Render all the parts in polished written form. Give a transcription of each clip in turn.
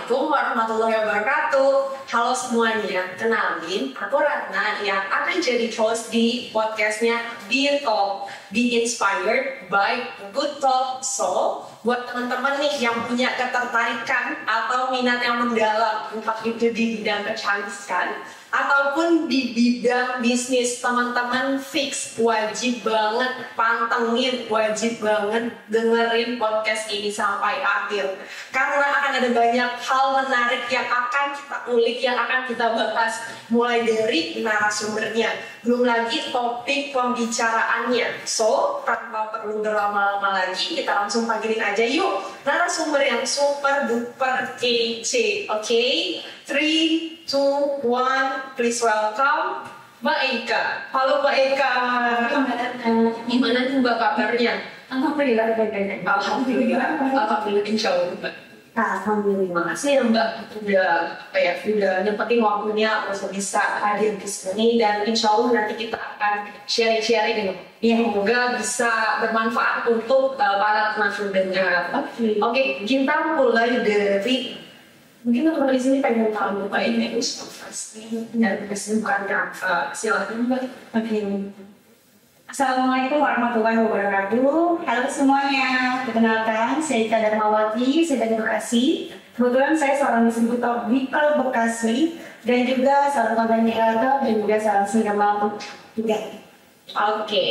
Assalamualaikum warahmatullahi wabarakatuh. Halo semuanya, kenalin aku Ratna yang akan jadi host di podcastnya Be Talk, Be Inspired by Good Talk. So, buat teman-teman nih yang punya ketertarikan atau minat yang mendalam, entah itu di bidang kecantikan ataupun di bidang bisnis, teman-teman fix wajib banget pantengin, wajib banget dengerin podcast ini sampai akhir, karena akan ada banyak hal menarik yang akan kita ulik, yang akan kita bahas, mulai dari narasumbernya, belum lagi topik pembicaraannya. So, tanpa perlu berlama-lama lagi, kita langsung panggilin aja yuk narasumber yang super duper kece. Oke? 3, 2, 1, please welcome Mbak Eka. Halo Mbak Eka. Gimana nih Mbak kabarnya? Alhamdulillah baik-baik. Alhamdulillah insya Allah Mbak. Alhamdulillah. Makasih ya Mbak udah nyempetin waktunya untuk bisa hadir di sini, dan insya Allah nanti kita akan sharing-sharing yang semoga bisa bermanfaat untuk para narasumbernya. Oke, kita mulai dari mungkin teman-teman di sini pengen tahu Mbak ini pasti dan kesibukannya apa? Silakan Mbak. Oke. Assalamualaikum warahmatullahi wabarakatuh. Halo semuanya. Perkenalkan, saya Ika Darmawati, saya dari Bekasi. Kebetulan saya seorang distributor Ripple Bekasi dan juga seorang konten kreator dan juga seorang single juga. Oke.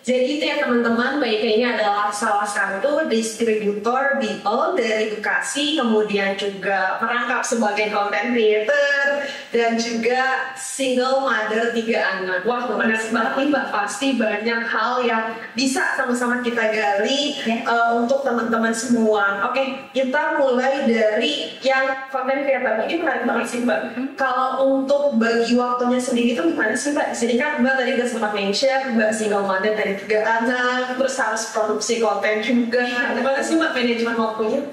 Jadi itu ya teman-teman, Mbak Ika ini adalah salah satu distributor Ripple dari Bekasi, kemudian juga merangkap sebagai content creator dan juga single mother 3 anak. Wah, menarik banget nih Mbak, pasti banyak hal yang bisa sama-sama kita gali untuk teman-teman semua. Oke, kita mulai dari yang content creator. Ini menarik banget sih Mbak. Kalau untuk bagi waktunya sendiri itu gimana sih Mbak? Jadi kan Mbak tadi udah sempat mention Mbak single mother dari 3 anak, terus harus produksi konten juga. Gimana sih Mbak manajemen waktunya?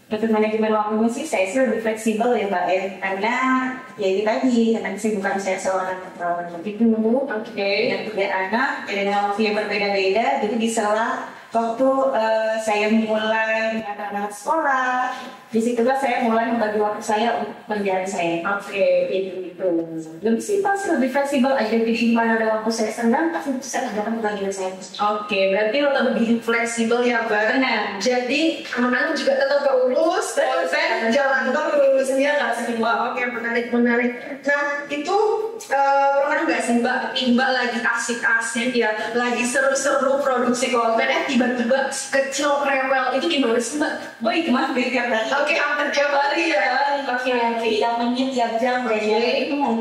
Untuk manajemen waktunya sih saya sih lebih fleksibel ya Mbak ya, karena ya ini tadi, karena kesibukan saya seorang ibu, yang 3 anak, dengan waktu yang berbeda-beda, jadi di sela waktu saya mulai anak-anak sekolah, disitulah saya mulai membagi waktu saya untuk kerjaan saya. Oke, Itu lebih simpel sih, lebih fleksibel aja. Di mana ada waktu saya senggang, pasti saya kerjakan kebagian saya. Oke, berarti lo lebih fleksibel ya Mbak. Benar. Jadi anak-anak juga tetap keurus, konten jalan terus ya nggak sih Mbak? Oke, menarik. Nah itu pernah nggak sih Mbak, Mbak lagi asik-asik ya, lagi seru-seru produksi konten, tiba-tiba kecil rewel, itu gimana sih Mbak? Oh itu mah tiap hari. Oke, hampir tiap hari ya. Oke, tidak menit tiap jam kayaknya. Itu mau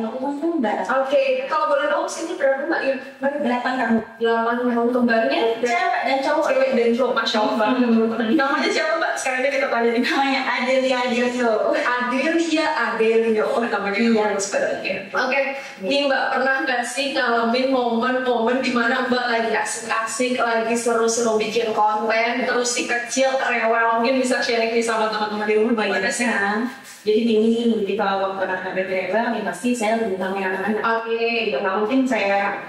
Mbak. Oke, kalau boleh tahu sini berapa Mbak ya? 8 tahun. 8 tahun kembarnya Cewek dan cowok. Cewek dan cowok, Masya Allah. Namanya siapa Mbak? Sekarang ini kita tanya nih. Namanya Adelia Adelio. Adelia. Oh, namanya harus banget. Oke, nih Mbak, pernah nggak sih ngalamin momen-momen di mana Mbak lagi asik-asik, lagi seru-seru bikin konten, terus si kecil rewel, mungkin bisa sharing nih sama teman-teman di rumah gimana sih? Jadi ini kalau waktu anak beda ya pasti saya lebih utamain anak-anak. Oke, Nggak mungkin saya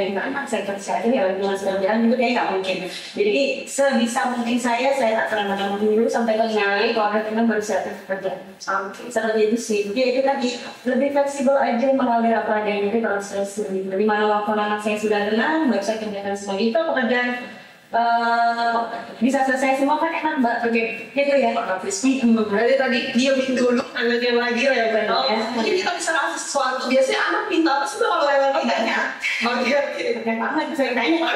minta anak saya kerja aja ya dengan sedang jalan juga kayak nggak mungkin. Jadi sebisa mungkin saya tak terang dulu sampai kenali kalau ada teman baru saya kerja. Seperti itu sih. Jadi itu tadi lebih fleksibel aja mengalir apa adanya. Jadi kalau saya sendiri, di mana waktu anak saya sudah tenang, baru saya kerjakan semua itu pekerjaan. Bisa selesai semua kan enak Mbak. Oke, gitu ya. Berarti tadi diamin dulu anaknya lagi rewel. Mungkin kita bisa kasih sesuatu. Biasanya anak minta apa sih Mbak kalau rewel tanya? Oke. Keren banget saya tanya.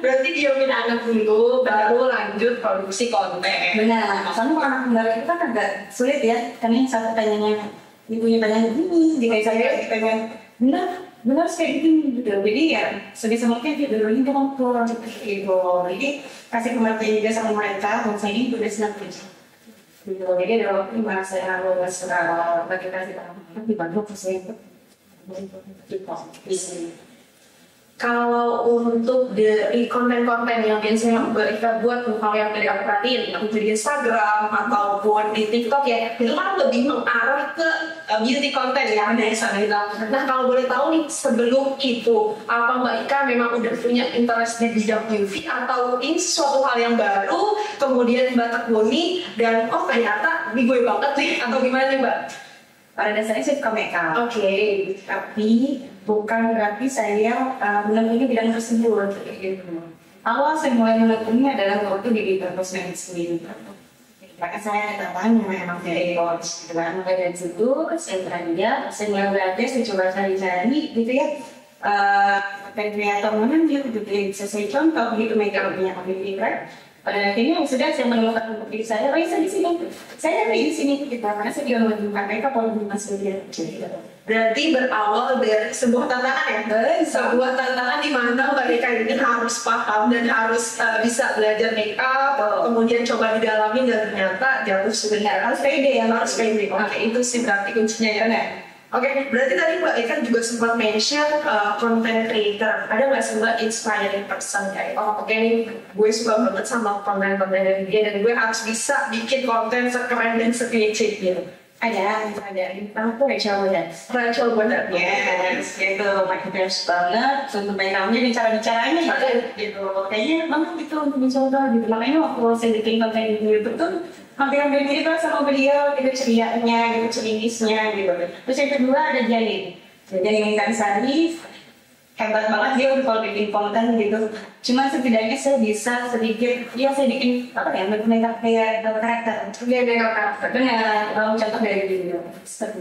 Berarti diamin anak dulu, baru lanjut produksi konten. Benar. Soalnya kalau anak kembali itu kan agak sulit ya. Karena yang satu tanyanya, ibunya tanya gini, jika saya pengen benar kayak gitu. Jadi ya sebisa mungkin dia dulu itu ngobrol gitu. Jadi kasih pengertian juga sama mereka. Kalau saya ini udah senang gitu. Jadi ada waktu dimana saya harus bagi kasih tahu dibantu saya Kalau untuk dari konten-konten yang biasanya Mbak Ika buat, kalau yang dari aku perhatiin, yang di Instagram ataupun di TikTok ya, itu kan lebih mengarah ke beauty content ya dari sana. Nah kalau boleh tahu nih, sebelum itu, apa Mbak Ika memang udah punya interest di bidang beauty atau ini sesuatu hal yang baru, kemudian Mbak tekuni, dan oh ternyata di gue banget nih atau gimana nih Mbak? Pada dasarnya saya suka makeup. Oke. Tapi bukan berarti saya menekuni bidang tersebut gitu. Awal saya mulai menekuni adalah waktu di bidang kosmetik sendiri. Maka saya datang memang dari coach gitu kan. Mulai dari situ saya beranjak, saya mulai belajar, saya coba cari-cari gitu ya. Content creator mana gitu bisa saya contoh gitu makeupnya Amira. Pada akhirnya sudah saya menemukan untuk diri saya, saya di sini, saya di sini gitu. Karena saya juga menunjukkan mereka kalau masih dia. Berarti berawal dari sebuah tantangan ya, sebuah tantangan di mana mereka ini harus paham dan harus bisa belajar make up, kemudian coba didalami dan ternyata jatuh sebenarnya harus pede ya, harus pede. Oke, itu sih berarti kuncinya ya. Oke, berarti tadi Mbak Ika juga sempat mention content creator. Ada nggak sih Mbak inspiring person kayak, oh oke nih gue suka banget sama konten-konten dari dia dan gue harus bisa bikin konten sekeren dan sekece gitu. Ada. Aku Rachel Wooders. Rachel Wooders, yes, itu makin best banget untuk makeupnya dan cara bicaranya gitu. Kayaknya memang gitu untuk mencoba gitu. Makanya waktu saya bikin konten di YouTube tuh hampir mirip lah sama beliau gitu cerianya, gitu ceringisnya gitu. Terus yang kedua ada Janin Intan Sari. Hebat banget dia kalau bikin konten gitu. Cuma setidaknya saya bisa sedikit, ya saya bikin apa ya, makeup kayak karakter. Dia makeup karakter. Benar, contoh dari video.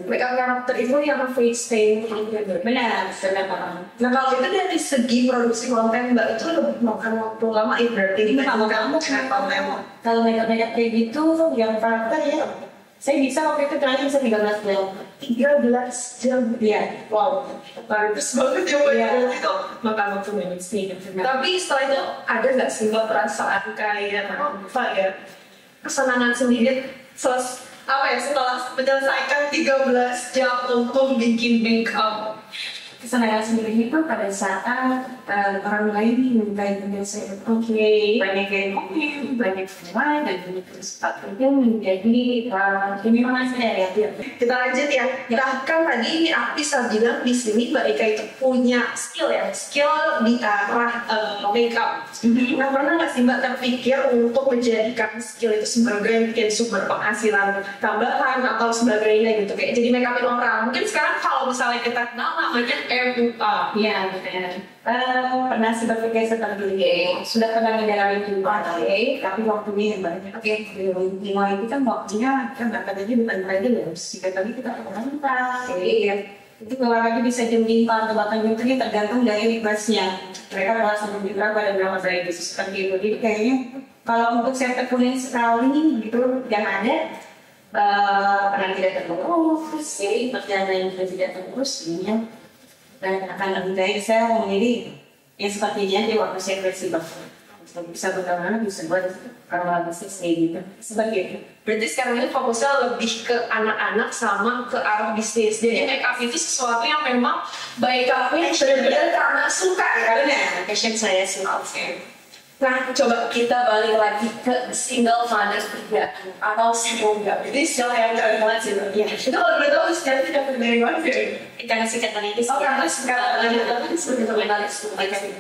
Makeup karakter itu yang face paint gitu. Benar. Nah kalau itu dari segi produksi konten Mbak itu lebih makan waktu lama ya berarti ini kamu konten. Kalau makeup kayak gitu yang karakter ya, saya bisa waktu itu terakhir bisa 13 jam. 13 jam Iya. Wow, bagus banget ya Mbak. Iya. Itu makan waktu banyak sih. Tapi setelah itu ada nggak sih Mbak perasaan kayak apa ya, kesenangan sendiri setelah menyelesaikan 13 jam untuk bikin makeup? Kesenangan sendiri itu pada saat orang lain menilai saya banyak yang komen, banyak semua dan sepatutnya menjadi ini memang saya ya. Kita lanjut ya. Bahkan tadi ini aku bisa bilang di sini Mbak Ika itu punya skill di arah makeup. Nah pernah nggak sih Mbak terpikir untuk menjadikan skill itu sebagai mungkin sumber penghasilan tambahan atau sebagainya gitu kayak jadi makeupin orang? Mungkin sekarang kalau misalnya kita kenal namanya MUA. Iya, benar. Pernah berpikir seperti ini. Sudah pernah menjalani juga, tapi waktunya yang banyak. Mulai itu kan waktunya kan berangkat aja bukan lagi ya. Jika tadi kita berangkat, itu kalau lagi bisa jam 5 atau bahkan jam 3 tergantung dari kelasnya. Mereka kelas sampai berapa dan berapa dari bisnis seperti itu. Jadi kayaknya kalau untuk saya tekunin sekali gitu yang ada pernah tidak terurus, perjalanan yang tidak terurus, ini dan akan lebih baik saya memilih yang sepertinya di waktu saya fleksibel bisa bagaimana bisa buat kalau bisnis kayak gitu seperti itu. Berarti sekarang ini fokusnya lebih ke anak-anak sama ke arah bisnis. Jadi makeup itu sesuatu yang memang baik kami benar-benar karena suka ya. Benar, passion saya sih. Nah, coba kita balik lagi ke single mother juga atau single gak. Jadi istilah yang kalian banget sih. Iya. Itu kalau udah tahu istilah itu dapat dari mana sih? Kita ngasih katanya di Oh, karena sekarang ada sebagai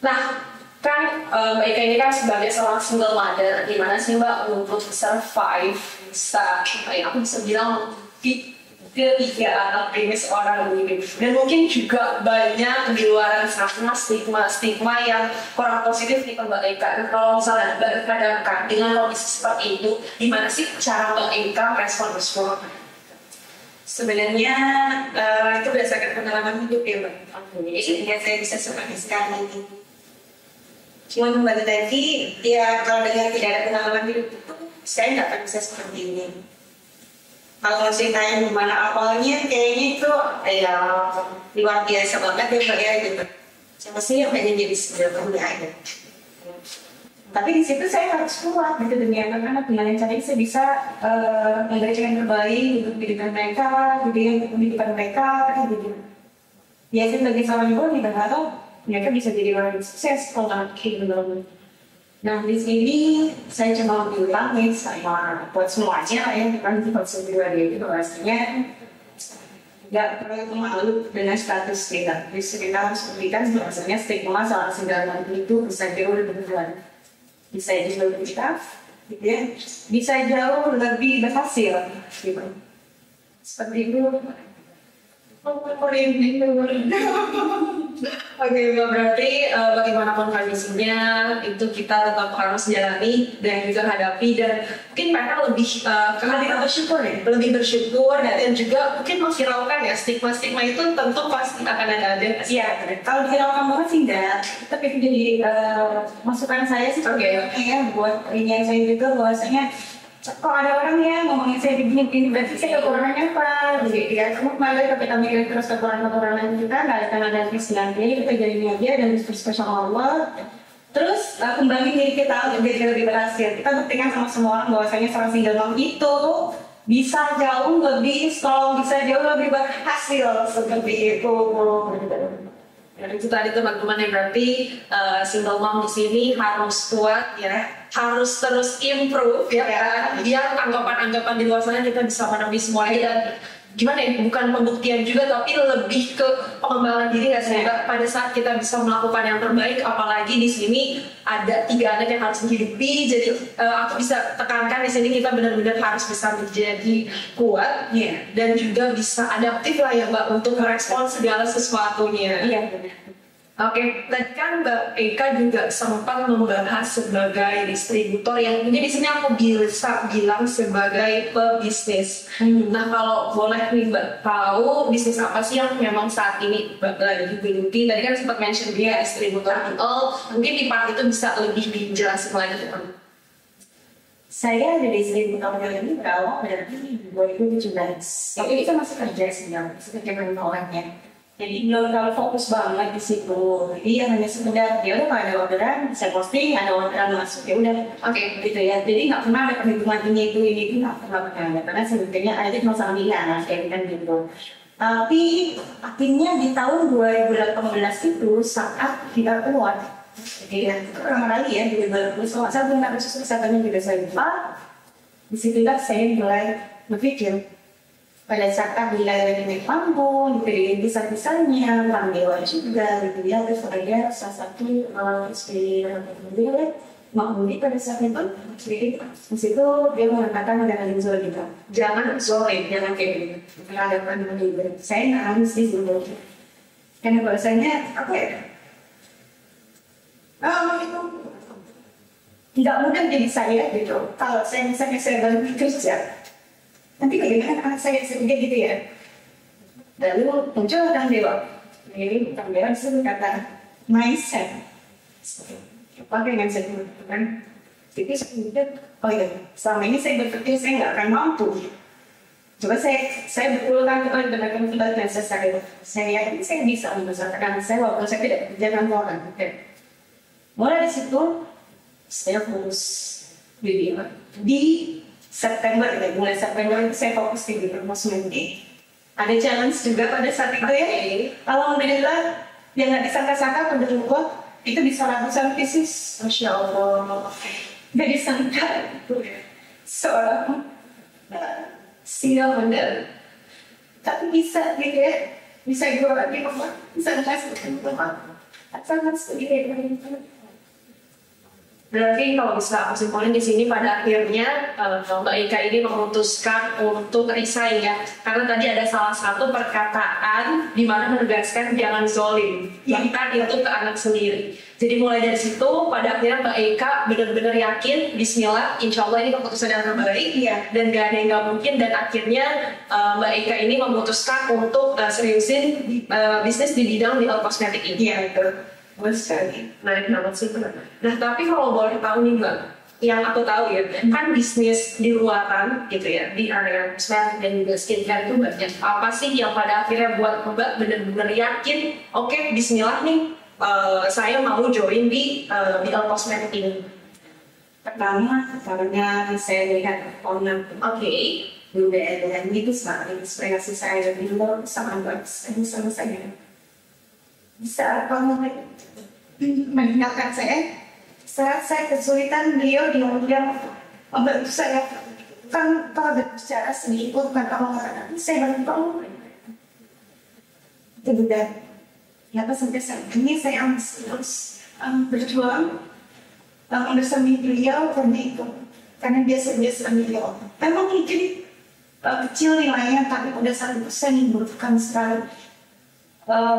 Nah, kan Mbak Ika ini kan sebagai seorang single mother, gimana sih Mbak untuk survive bisa, aku bisa bilang ketiga anak ini seorang ini, dan mungkin juga banyak di luar sana stigma yang kurang positif nih ke Mbak Ika. Kalau misalnya Mbak Ika dengan kondisi seperti itu, gimana sih cara Mbak Ika respon? Sebenarnya itu berdasarkan pengalaman hidup ya Mbak. Sehingga saya bisa seperti sekarang ini. Cuma membantu tadi, ya kalau dengan tidak ada pengalaman hidup itu, saya nggak akan bisa seperti ini. Kalau ceritanya gimana awalnya, kayaknya itu ya luar biasa banget ya Mbak ya gitu. Siapa sih yang pengen jadi sebenarnya aja. Tapi di situ saya harus kuat gitu demi anak-anak dengan caranya saya bisa memberikan yang terbaik untuk pendidikan mereka, untuk pendidikan mereka, gitu. Ya saya sebagai seorang ibu nih berharap mereka bisa jadi orang yang sukses kalau anak gitu. Nah di sini saya cuma bilang nih sama buat semuanya ya, kan buat semua dia itu pastinya nggak perlu malu dengan status kita. Jadi kita harus memberikan bahwasanya stigma soal segala itu bisa jauh lebih besar. Bisa juga kita gitu ya, bisa jauh lebih berhasil gitu. Seperti itu. Oke, Mbak, berarti bagaimanapun kondisinya itu kita tetap harus jalani dan juga hadapi, dan mungkin mereka lebih Bersyukur ya. lebih bersyukur dan juga mungkin menghiraukan ya stigma-stigma itu tentu pasti akan ada. Iya, kalau dihiraukan banget sih enggak, tapi itu jadi masukan saya sih. Oke. Ya buat ini saya juga bahwasanya kok ada orang ya ngomongin saya begini berarti saya kekurangannya apa gitu ya. Kamu malah kalau kita mikirin terus kekurangan kita nggak akan ada kesenangan, kita jadinya aja dan terus sama Allah. Terus kembali diri kita untuk jadi lebih berhasil. Kita buktikan sama semua orang bahwasanya seorang single mom itu bisa jauh lebih strong, bisa jauh lebih berhasil seperti itu. Dan itu tadi teman-teman yang berarti single mom di sini harus kuat ya, harus terus improve ya kan, biar anggapan-anggapan di luar sana kita bisa menemui semuanya. Dan gimana ya, bukan pembuktian juga tapi lebih ke pengembangan diri ya, sehingga pada saat kita bisa melakukan yang terbaik, apalagi di sini ada 3 anak yang harus dihidupi. Jadi aku bisa tekankan di sini kita benar-benar harus bisa menjadi kuat dan juga bisa adaptif lah ya Mbak untuk merespon segala sesuatunya. Iya benar. Oke, tadi kan Mbak Eka juga sempat membahas sebagai distributor yang mungkin di sini aku bisa bilang sebagai pebisnis. Nah, kalau boleh nih Mbak tahu bisnis apa sih yang memang saat ini Mbak lagi geluti? Tadi kan sempat mention dia distributor. Mungkin di part itu bisa lebih dijelasin lagi kan? Saya ada distributor ini berawal dari 2017. Tapi itu masih kerja sih, masih kerja dengan orangnya. Jadi belum terlalu fokus banget di situ. Jadi ya hanya sekedar ya udah kalau ada orderan saya posting, ada orderan masuk ya udah. Oke. Gitu ya. Jadi nggak pernah ada perhitungan ini itu nggak pernah ada, karena sebetulnya ada cuma sama dia kayak kan gitu. Tapi akhirnya di tahun 2018 itu saat kita keluar, jadi ya itu pertama kali ya di 2020 saya belum ada susu kesehatannya juga saya lupa. Disitulah saya mulai berpikir. Pada saat bila lagi naik panggung, diberiin pisah-pisahnya, orang dewa juga, gitu ya. Terus ada salah satu istri mobil, Makmudi pada saat itu, jadi di situ dia mengatakan dengan zolim gitu. Jangan zolim, jangan kayak gitu. Terhadap mobil, saya nggak nangis di situ. Karena bahasanya apa ya? Itu tidak mudah jadi saya gitu. Kalau saya misalnya saya balik kerja, nanti bagaimana anak saya seperti gitu ya. Lalu muncul Kang Dewa. Ini Kang Dewa disuruh kata mindset. Apa yang saya lakukan? Jadi sebenarnya, oh iya, selama ini saya berpikir saya nggak akan mampu. Coba saya betulkan kepada mindset saya yakin saya bisa membesarkan saya walaupun saya tidak bekerja kantoran. Mulai di situ saya fokus di September ya, mulai September itu saya fokus di promosi. Ada challenge juga pada saat itu ya. Alhamdulillah, yang nggak disangka-sangka berdua itu bisa ratusan pieces. Masya Allah. Gak disangka itu seorang single model, tapi bisa gitu ya, bisa jual di rumah, bisa ngasih ke rumah, sangat sedikit. Berarti kalau bisa aku simpulin di sini pada akhirnya Mbak Ika ini memutuskan untuk resign ya, karena tadi ada salah satu perkataan di mana menegaskan jangan zolim, bahkan itu ke anak sendiri. Jadi mulai dari situ pada akhirnya Mbak Ika benar-benar yakin, Bismillah, Insya Allah ini keputusan yang terbaik dan gak ada yang gak mungkin. Dan akhirnya Mbak Ika ini memutuskan untuk seriusin bisnis di bidang kosmetik ini. Iya betul. Sekali. Menarik banget sih. Nah, tapi kalau boleh tahu nih Mbak, yang aku tahu ya, kan bisnis di luaran gitu ya, di area kosmetik dan juga skincare itu banyak. Apa sih yang pada akhirnya buat Mbak benar-benar yakin, oke, Bismillah nih, saya mau join di bidang kosmetik ini? Pertama, karena saya lihat owner budaya itu sangat inspirasi saya di luar sangat bagus sama saya. Bisa meninggalkan saya saat saya kesulitan, beliau diundang membantu saya. Kan kalau berbicara sedikit pun bukan kamu mengatakan saya bantu itu sudah kenapa sampai saat ini saya masih terus berjuang bersama beliau karena itu karena biasa-biasa video. Memang jadi kecil nilainya, tapi pada 100% membutuhkan sekali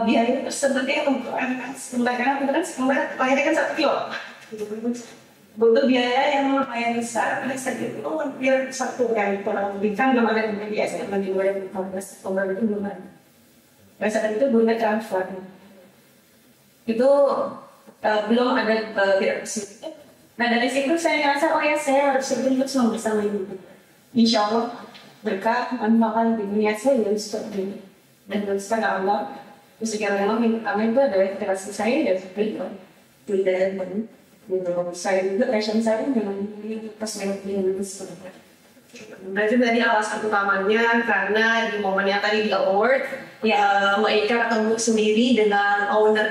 biaya tersebut ya untuk anak sekolah, karena kita kan sekolah lahirnya kan 1 kilo. Butuh biaya yang lumayan besar, pada saat itu hampir 1 kali kurang lebih, kan belum ada yang biasa di 2015 Oktober itu belum ada. Pada saat itu belum ada transfer, itu belum ada tidak positif. Nah dari situ saya ngerasa oh ya saya harus hidup semua bersama ibu. Insya Allah berkah manfaat di dunia saya yang seperti ini. Dan berserta Allah. Terus sekarang memang yang pertama itu adalah interaksi saya dan seperti itu. Tidak ada saya juga passion saya dengan personality seperti itu. Berarti tadi alasan utamanya karena di momennya tadi di award ya Mbak Ika ketemu sendiri dengan owner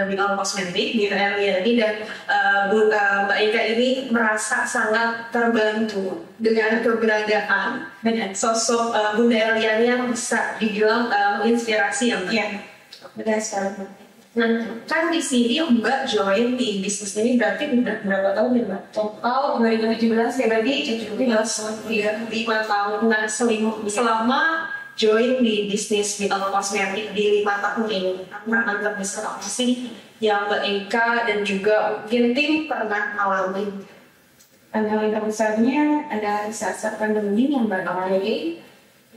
Bilal Cosmetic di Erliani, dan Mbak Ika ini merasa sangat terbantu dengan keberadaan dan sosok Bunda Erliani yang bisa dibilang menginspirasi ya Mbak. Iya, benar sekali. Nah, kan di sini Mbak join di bisnis ini berarti udah berapa tahun ya Mbak? Total 2017 ya berarti 5 tahun. Nah, selama join di bisnis Bilal Cosmetic di 5 tahun ini, tantangan terbesar apa sih yang Mbak Ika dan juga mungkin tim pernah alami? Tantangan terbesarnya ada saat pandemi yang barangkali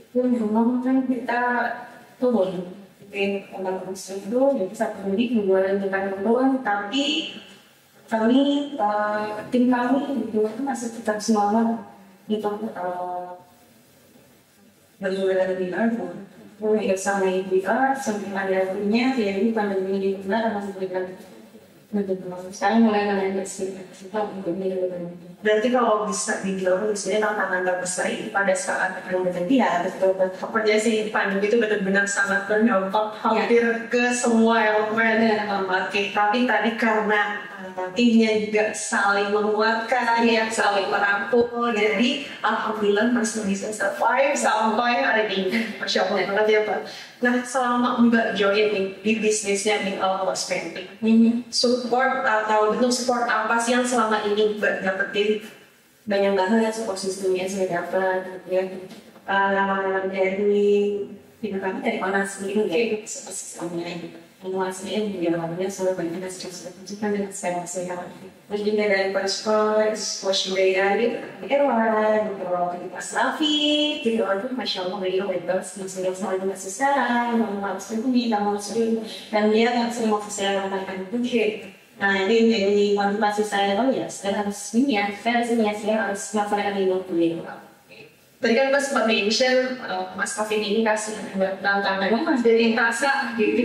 itu memang kan kita turun. Tentang kondisi itu, jadi satu mudik membuat dengan doang, tapi kami tim kami itu masih tetap semangat untuk berjualan di Argo. Mulai sama IBR sampai ada punya, jadi pandemi ini benar masih berikan. Sekarang mulai nanya sih, berarti kalau bisa dibilang di sini tantangan terbesar itu pada saat pandemi ya betul. Sepertinya sih pandemi itu benar-benar sangat berdampak hampir ke semua elemen yang memakai. Tapi tadi karena timnya juga saling menguatkan, ya saling merangkul, jadi alhamdulillah masih bisa survive sampai hari ini. Masya Allah banget ya Pak. Nah, selama Mbak join nih di bisnisnya Bilal Cosmetic, support atau bentuk support apa sih yang selama ini Mbak dapetin? banyak banget support sistemnya saya dapat, ya lama-lama dari tim kami dari mana sih kayak support sistemnya gitu. Menguasai di dalamnya selalu banyak sesuatu dengan saya terus juga dari Perspos, wash dari Erwan, dari Mas Rafi, gitu itu masya Allah beliau bebas, selalu masih saran, harus begini, kamu harus begini, dan dia yang sering mau saya katakan itu. Nah ini jadi motivasi saya, oh ya saya harus ini ya, saya harus melaksanakan ini dulu. Tadi kan Mas sempat mention Mas Rafi ini kasih tantangan dari rasa gitu.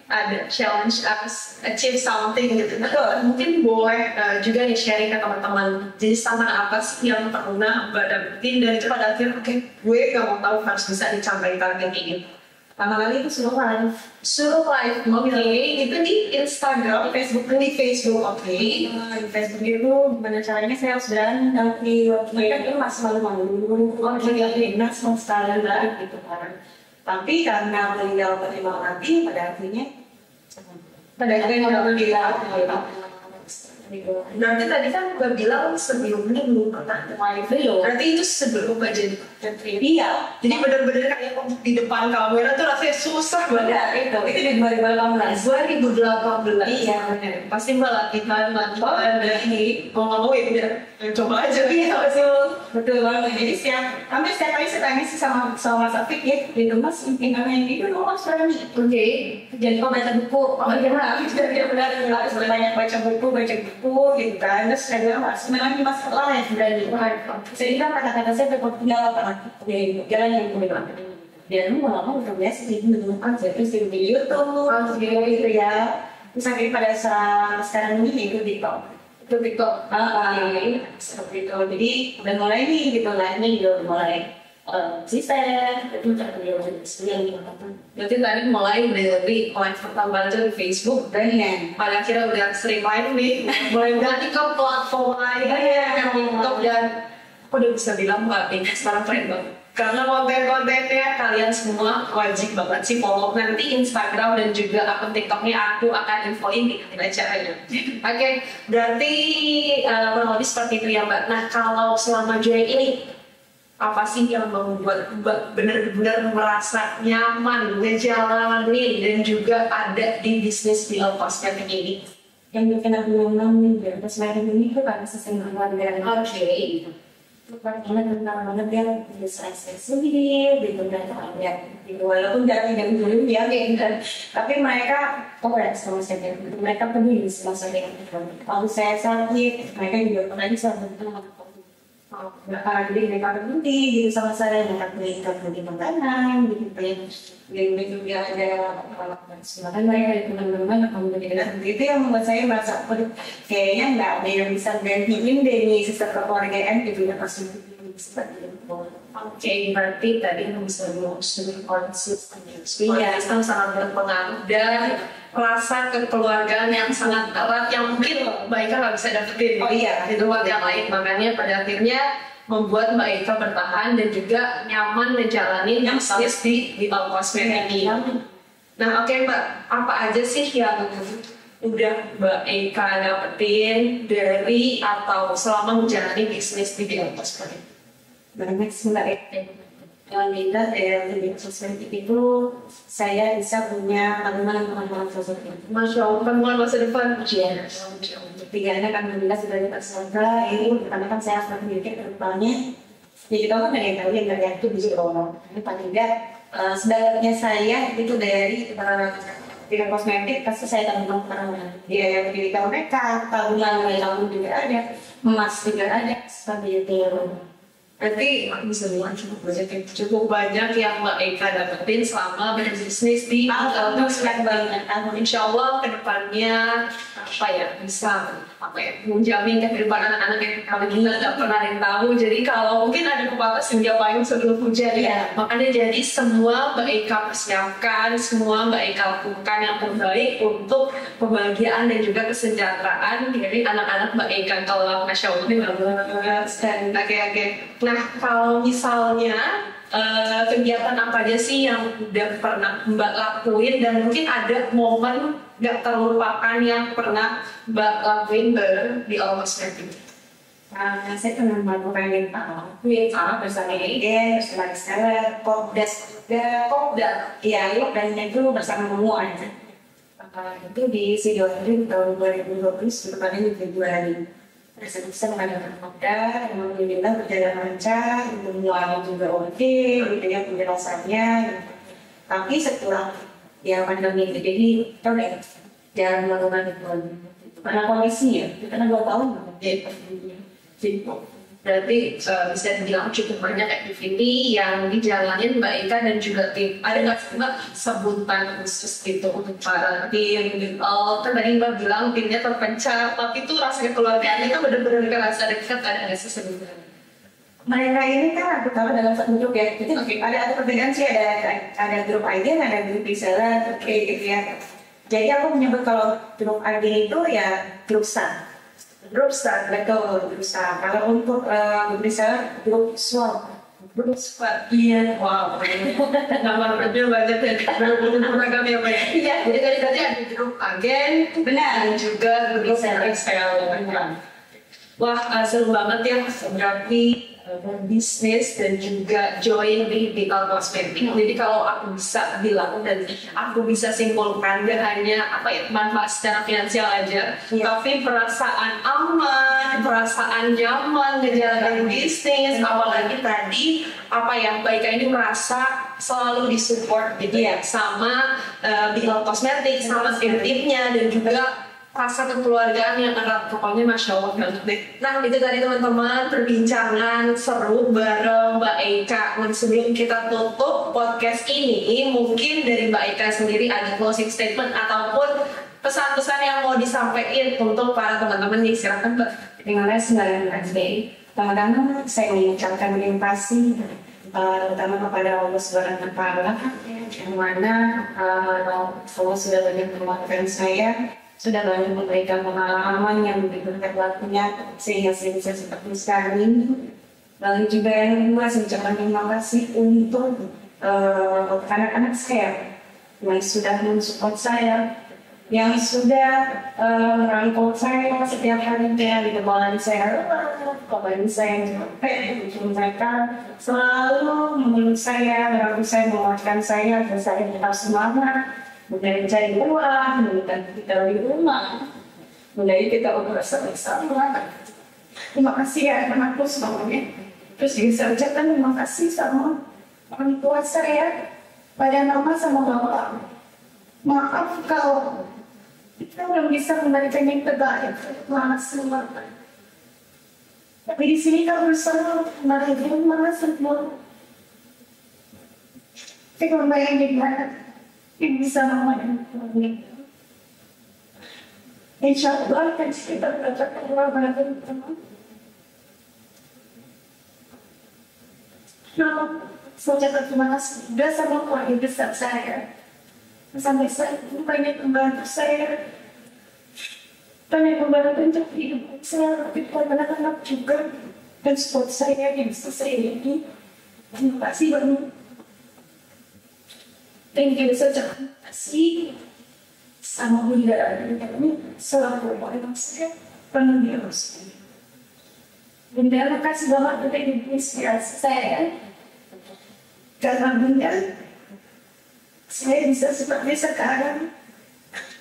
Ada challenge us achieve something gitu. Mungkin boleh juga nih sharing ke teman-teman jenis tantangan apa sih yang pernah Mbak dapetin dan itu pada akhirnya gue gak mau tahu harus bisa dicapai target ini. Tantangan itu suruh live, Itu di Instagram, di Facebook, di Facebook itu gimana caranya saya harus berani tapi mereka itu masih malu-malu, nah semua sekali gitu kan. Tapi karena meninggal pertimbangan nanti pada akhirnya berarti tadi kan gue bilang sebelumnya belum pernah belum. Berarti itu sebelum gue jadi Iya. Jadi benar-benar kayak di depan kamera tuh rasanya susah banget. Itu di 2018. 2018. Iya. Pasti Mbak latihan dari mau ya coba aja Iya betul banget. Jadi hampir setiap kali saya tanya sih sama Mas Afik ya, di rumah inginnya itu Mas berani. Oke. Jadi kok baca buku, dia benar harus banyak baca buku gitu kan. Terus saya bilang Mas, memang ini masalah ya berani. Saya bilang kata-kata saya berpengalaman pernah jalan yang gue bilang. Dan lama udah biasa jadi menemukan saya terus di YouTube, gitu ya. Terus akhirnya pada sekarang ini ikut TikTok, seperti itu. Jadi udah mulai nih gitu lah, ini juga udah mulai konsisten. Itu terkenal Berarti tadi mulai dari live pertama aja di Facebook, dan pada akhirnya udah sering live nih, mulai ganti ke platform lain, TikTok, dan aku udah bisa bilang Mbak ini sekarang keren banget. Karena konten-kontennya kalian semua wajib banget sih follow. Nanti Instagram dan juga akun TikToknya aku akan infoin di caranya. Oke, berarti kurang lebih seperti itu ya Mbak. Nah kalau selama join ini, apa sih yang membuat Mbak benar-benar merasa nyaman ngejalanin dan juga ada di bisnis BL Cosmetic ini? Yang bikin aku nyaman di kosmetik ini tuh karena sistem keluarga. Oke. Karena tentang banget dia bisa sendiri, gitu kan ya. Walaupun jarang dulu ya kayak tapi mereka ya sama saya, mereka peduli sama saya. Kalau saya sakit, mereka juga pernah bisa tentang jadi mereka peduli gitu sama saya, mereka beli makanan, gitu kan. Dan juga ada semangat mereka dari teman-teman alhamdulillah. Itu yang membuat saya merasa kayaknya nggak ada yang bisa gantiin dari sistem kekeluargaan di dunia kosmetik seperti itu. Oke, berarti tadi bisa konsisten sangat berpengaruh dan rasa kekeluargaan yang sangat erat yang mungkin Mbak Ika nggak bisa dapetin di tempat yang lain. Makanya pada akhirnya membuat Mbak Ika bertahan dan juga nyaman menjalani yang bisnis di kosmetik ini. Nah oke Mbak, apa aja sih yang udah Mbak Ika dapetin dari atau selama menjalani bisnis di bidang kosmetik? Banyak sih Mbak Ika. Yang beda dari kosmetik itu saya bisa punya teman-teman sosok. Masya Allah, teman masa depan. Iya. Tiganya kan alhamdulillah sudah tersangka. Ini pertama kan saya harus memiliki kedepannya. Jadi kita kan dari tahu yang dari itu bisa ngomong. Ini paling tidak sebenarnya saya itu dari bidang kosmetik pasti saya tahu orang dia yang diri mereka tahunan lalu juga ada, emas juga ada seperti itu. Berarti bisa bilang cukup banyak yang Mbak Ika dapetin selama berbisnis di kosmetik. Insya Allah kedepannya bisa menjamin kehidupan anak-anak yang kali ini nggak pernah ada yang tahu. Jadi kalau mungkin ada pepatah hingga payung sebelum hujan makanya jadi semua Mbak Ika persiapkan, semua Mbak Ika lakukan yang terbaik untuk kebahagiaan dan juga kesejahteraan dari anak-anak Mbak Ika. Kalau Masya Allah ini oke. Nah kalau misalnya kegiatan apa aja sih yang udah pernah Mbak lakuin dan mungkin ada momen gak terlupakan yang pernah Mbak lakuin di All Cosmetic? Saya pernah melakukan minta bersama Eden, bersama seller, Popdas itu bersama semua aja. Itu di Sidoarjo tahun 2020 tepatnya di Februari. Bisa mengadakan Popda, alhamdulillah berjalan lancar, semuanya juga oke, gitu ya penjelasannya. Tapi setelah pandemi itu jadi jangan melakukan itu lagi. Karena kondisi ya, karena 2 tahun berarti bisa dibilang cukup banyak activity yang dijalanin Mbak Ika dan juga tim. Ada nggak sih Mbak sebutan khusus gitu untuk para tim? Tadi Mbak bilang timnya terpecah, tapi itu rasa kekeluargaan itu benar-benar kerasa dekat. Ada nggak sih sebutan? Mereka ini kan aku tahu dalam satu grup ya. Jadi ada perbedaan sih, ada grup ID, ada grup reseller, gitu ya. Jadi aku menyebut kalau grup ID itu ya grup SAR. Grup SAR, betul, grup SAR. Kalau untuk grup reseller, grup SWOT. Grup SWOT, iya. Wow. Nama lebih banyak dan beragam ya Pak ya? Iya. Jadi tadi ada grup agen, benar, dan juga grup reseller. Wah, seru banget ya. Berarti berbisnis dan juga join di Digital Cosmetic. Jadi kalau aku bisa bilang dan aku bisa simpulkan gak hanya manfaat secara finansial aja, tapi perasaan aman, perasaan nyaman ngejalanin bisnis, apalagi tadi Mbak Ika ini merasa selalu disupport gitu ya sama Digital Cosmetic, sama tim-timnya dan juga rasa kekeluargaan yang erat. Pokoknya Masya Allah banget deh. Nah itu tadi teman-teman perbincangan seru bareng Mbak Ika. Nah sebelum kita tutup podcast ini, mungkin dari Mbak Ika sendiri ada closing statement ataupun pesan-pesan yang mau disampaikan untuk para teman-teman nih. Silakan Mbak. Terima kasih Mbak. Pertama-tama saya mengucapkan terima kasih terutama kepada Allah Subhanahu wa Ta'ala yang mana Allah sudah banyak memperhatikan saya, sudah banyak memberikan pengalaman yang begitu berkat waktunya sehingga saya bisa seperti sekarang ini. Lalu juga yang kedua, saya ucapkan terima kasih untuk anak-anak saya yang sudah mensupport saya, yang sudah merangkul saya setiap hari di kepala saya, kepala saya capek, mereka selalu memeluk saya, merangkul saya, menguatkan saya, dan saya tetap semangat, mulai cari uang, mulai kita di rumah, mulai kita bersama-sama. Terima kasih ya teman-teman semuanya. Terus juga saya ucapkan terima kasih sama orang tua saya, pada mama sama bapak. Maaf kalau kita belum bisa memberikan yang terbaik untuk semua. Tapi di sini kamu bersama memberikan mana semua. Kita membayang gimana yang bisa membayang. Insya Allah akan kita belajar keluarga teman-teman. Saya ucapkan terima kasih juga sama keluarga besar saya. Sampai saat ini banyak membantu saya, banyak membantu untuk hidup saya, tapi anak-anak juga, dan support saya yang bisa saya ini. Terima kasih banyak. Dan juga saya ucapkan terima kasih sama Bunda kami selalu orang saya pernah diurus. Bunda, terima kasih banget untuk inspirasi saya. Karena Bunda, saya bisa seperti sekarang.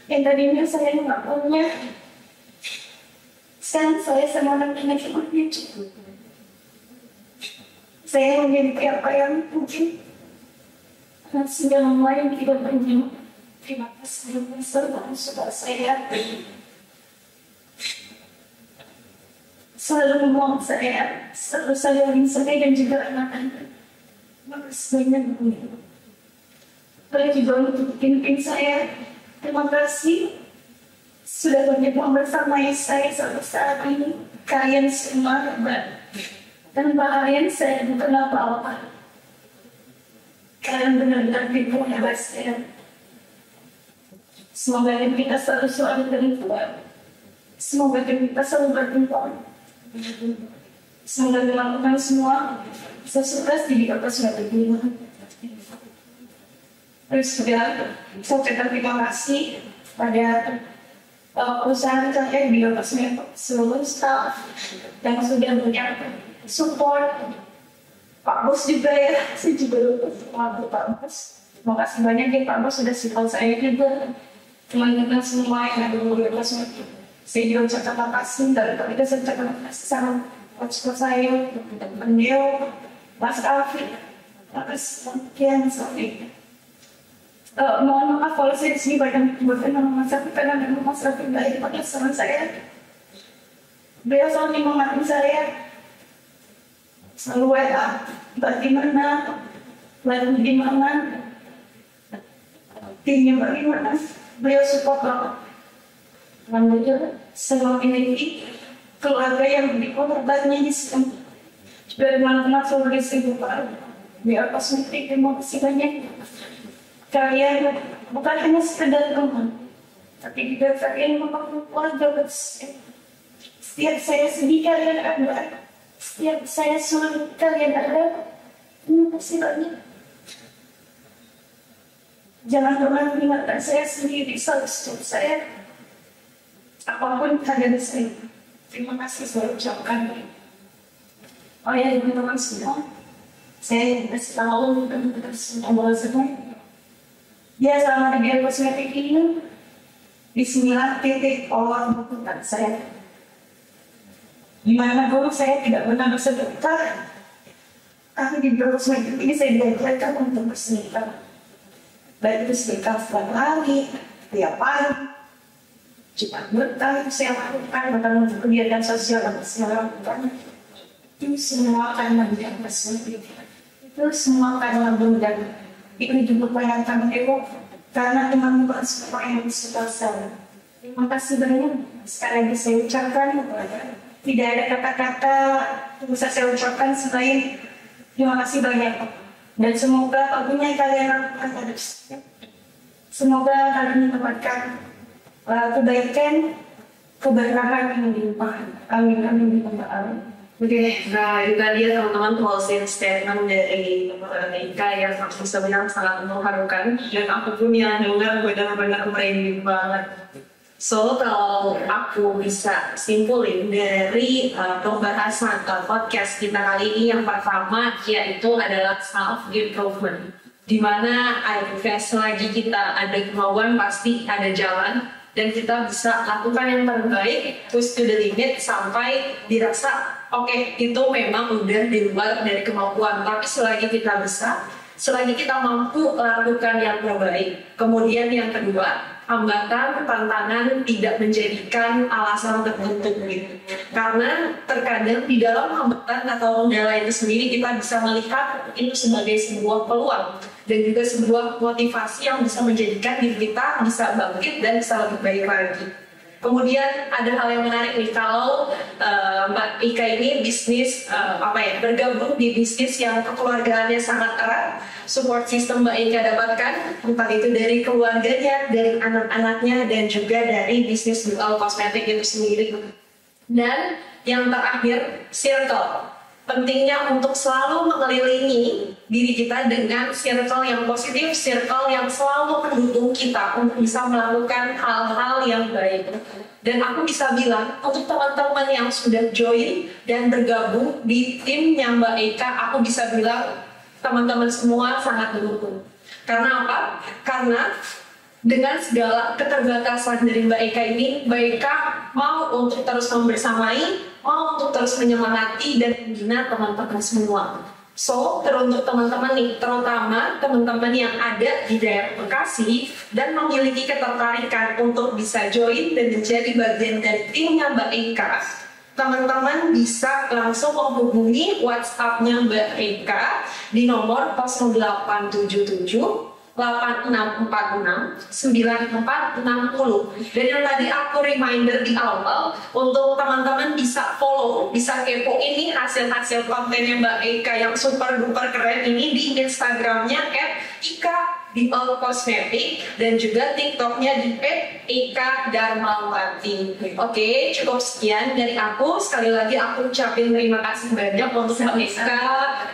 Yang tadinya saya nggak punya, sekarang saya sama anak-anak punya cukup. Saya memiliki apa yang mungkin sudah lain tidak punya. Terima kasih besar dan sudah saya selalu membuang saya, selalu sayang saya dan juga anak-anak. Terima kasih banyak. Saya juga untuk pimpin saya. Terima kasih sudah berjuang bersama saya sampai saat ini. Kalian semua hebat. Tanpa kalian saya bukan apa-apa. Kalian benar-benar bingung hebat saya. Semoga kita selalu berjuang. Semoga kita selalu berjuang. Semoga teman-teman semua sukses di apa sudah berjuang. Terus juga saya ucapkan terima kasih pada perusahaan saya di atasnya seluruh staff yang sudah banyak support. Pak Bos juga ya, saya juga lupa Pak Bos. Terima kasih banyak ya Pak Bos sudah support saya juga. Teman-teman semua yang ada di atasnya, saya juga ucapkan terima kasih. Dan kita saya ucapkan terima kasih sama coach saya, beliau, Mas Alfi, Mas Kian, sampai. Mohon maaf kalau saya disini banyak bukan nama Mas Alfi karena memang Mas Alfi baik pada sama saya. Beliau selalu mengingatkan saya, selalu WA, bagaimana, lalu di mana, timnya bagaimana. Beliau support banget. Alhamdulillah, semua memiliki keluarga yang berkorbannya di sini. Dari mana-mana selalu disibukkan. Biar pas meeting, terima kasih banyak. Kalian bukan hanya sekedar teman, tapi juga kalian membangun keluarga besar. Setiap saya sedih kalian ada, setiap saya sulit kalian ada. Terima kasih banyak. Jangan pernah mengingatkan saya sendiri, selalu support saya. Apapun keadaan saya, terima kasih saya ucapkan. Oh ya, teman-teman semua, saya kasih tahu teman-teman semua semua. Ya, selama di kosmetik ini, disinilah titik awal bukan saya. Dimana dulu saya tidak pernah bersedekah, tapi di kosmetik ini saya diajarkan untuk bersedekah. Baik itu sedekah setiap hari, tiap hari, cuma bertah saya lakukan, bahkan untuk kegiatan sosial yang saya lakukan. Itu semua karena dia bersedekah. Itu semua karena Bunda. Itu juga bayangkan Dewa, karena teman-teman semua yang sudah saya. Terima kasih banyak. Sekali lagi saya ucapkan, tidak ada kata-kata yang bisa saya ucapkan selain terima kasih banyak. Dan semoga apapun yang kalian lakukan pada saya, semoga kalian mendapatkan kebaikan, keberkahan yang dilimpahkan. Amin, amin, amin. Oke, nah itu tadi ya teman-teman closing statement dari Ika yang aku bisa bilang sangat mengharukan dan aku pun yang dengar benar-benar merinding banget. So kalau aku bisa simpulin dari pembahasan podcast kita kali ini, yang pertama yaitu adalah self improvement, dimana selagi kita ada kemauan pasti ada jalan dan kita bisa lakukan yang terbaik, push to the limit sampai dirasa oke, itu memang udah di luar dari kemampuan. Tapi selagi kita bisa, selagi kita mampu lakukan yang terbaik. Kemudian yang kedua, hambatan, tantangan tidak menjadikan alasan tertentu gitu. Karena terkadang di dalam hambatan atau kendala itu sendiri kita bisa melihat itu sebagai sebuah peluang dan juga sebuah motivasi yang bisa menjadikan diri kita bisa bangkit dan bisa lebih baik lagi. Kemudian ada hal yang menarik nih, kalau Mbak Ika ini bisnis bergabung di bisnis yang kekeluargaannya sangat erat, support system Mbak Ika dapatkan entah itu dari keluarganya, dari anak-anaknya, dan juga dari bisnis dual kosmetik itu sendiri. Dan yang terakhir, circle. Pentingnya untuk selalu mengelilingi diri kita dengan circle yang positif, circle yang selalu mendukung kita untuk bisa melakukan hal-hal yang baik. Dan aku bisa bilang, untuk teman-teman yang sudah join dan bergabung di timnya Mbak Ika, aku bisa bilang teman-teman semua sangat mendukung. Karena apa? Karena dengan segala keterbatasan dari Mbak Ika ini, Mbak Ika mau untuk terus membersamai, mau untuk terus menyemangati dan membina teman-teman semua. So, teruntuk teman-teman nih, terutama teman-teman yang ada di daerah Bekasi dan memiliki ketertarikan untuk bisa join dan menjadi bagian dari timnya Mbak Ika, teman-teman bisa langsung menghubungi WhatsApp-nya Mbak Ika di nomor 0877 8646 9460. Dan yang tadi aku reminder di awal, untuk teman-teman bisa follow, bisa kepo ini hasil-hasil kontennya Mbak Ika yang super duper keren ini di Instagramnya @Ika Dual Kosmetik dan juga TikToknya di @Ika Darmawati. Oke, cukup sekian dari aku. Sekali lagi aku ucapin terima kasih banyak untuk Mbak Ika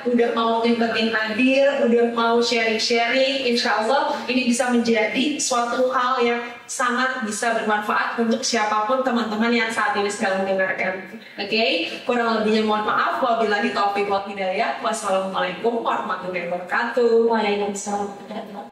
udah mau nyempetin hadir, udah mau sharing-sharing. Insya Allah ini bisa menjadi suatu hal yang sangat bisa bermanfaat untuk siapapun teman-teman yang saat ini sedang mendengarkan. Oke, kurang lebihnya mohon maaf. Wabillahi taufiq wal hidayah. Wassalamualaikum warahmatullahi wabarakatuh. Waalaikumsalam.